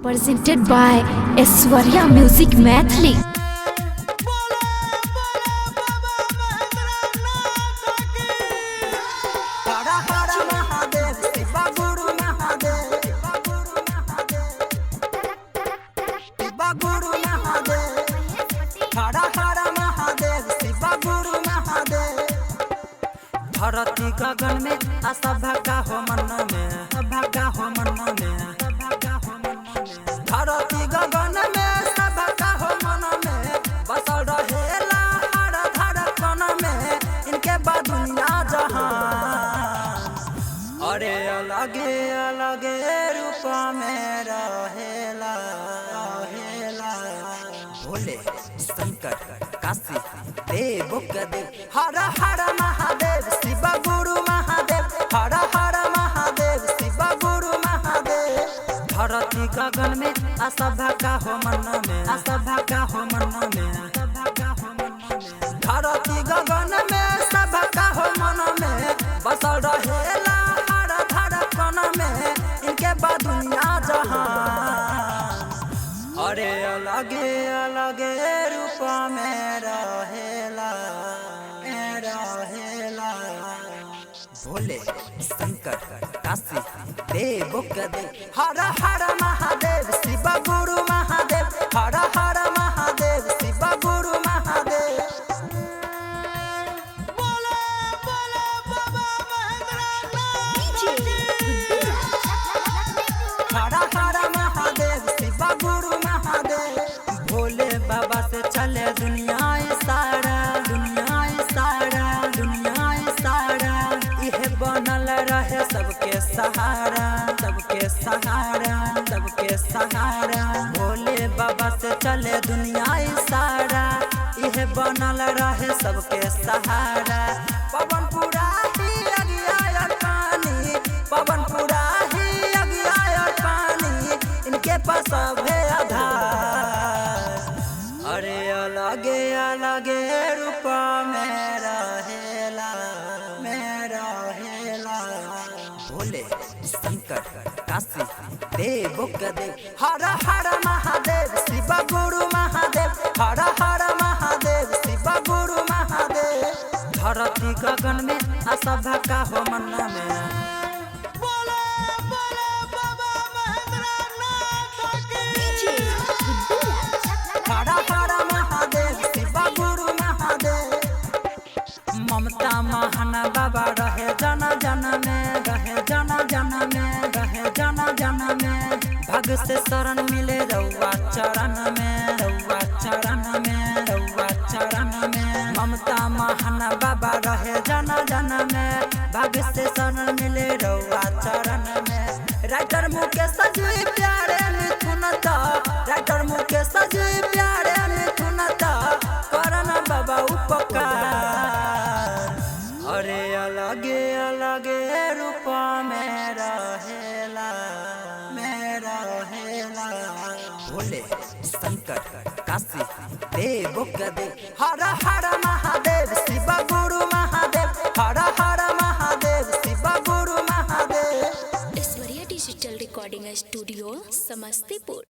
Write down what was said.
Presented by Aishwarya Music Mathli. धरती गगन में आशा भागा हो मन में, भागा हो मन में, भागा हो मन में। धरती गगन में भागा हो मन में, बसल रहेला हर धड़कन में। इनके बाद दुनिया जहान, अरे अलगे अलगे रूप में रहेला रहेला। भोले शंकर काशी देव देव, हर हर महादेव शिव गुरु महादेव, हर हर महादेव शिव गुरु महादेव। धरती गगन में आशा भागा हो मन में, आशा भागा हो मन में, भागा हो मन में। धरती गगन में सब भागा हो मन में, बसल रहेला हर धड़कन में। इनके बाद दुनिया जहान, अरे अलगे अलगे रूप में रहेला रहेला। भोले शंकर काशी देव देव, हर हर महादेव शिव गुरु महादेव, हर हर महादेव शिव गुरु महादेव। हर हर महादेव शिव गुरु महादेव। भोले बाबा से चले दुनिया सारा, दुनिया सारा, दुनिया सारा। यह बनल रहे सबके सहारा, सबके सहारा, सबके सहारा। भोले बाबा से चले दुनिया सारा, यह बनल रहे सबके सहारा। पवन पूरा ही अगिया पानी, पवन पूरा ही अगिया पानी। इनके पास है आधार, अरे अलगे अलगे रूप में रहेला में रहेला। भोले शंकर काशी देव देव, हर हर महादेव शिव गुरु महादेव, हर हर महादेव शिव गुरु महादेव। धरती गगन में आशा भागा हो मन में, हर हर महादेव शिव गुरु महादेव। ममता महान बाबा रहे जन जन में, रहे जन जन में, रहे जन जन में। भग से शरण मिले रउआ चरण में, रउआ चरण में, रउआ चरण में। ममता महान बाबा रहे जन जन में, भग से शरण मिले रउआ चरण में। राइटर मुकेश जी प्यारे मिथुनता, राइटर मुकेश जी प्यारे मिथुनता। करन बाबा उपकार, अरे अलगे अलगे रूप में रहेला में रहेला। भोले शंकर काशी देव देव, हर हर महादेव शिव गुरु महादेव, हर हर महादेव शिव गुरु Mahadev. Aishwarya Digital Recording Studio, Samastipur.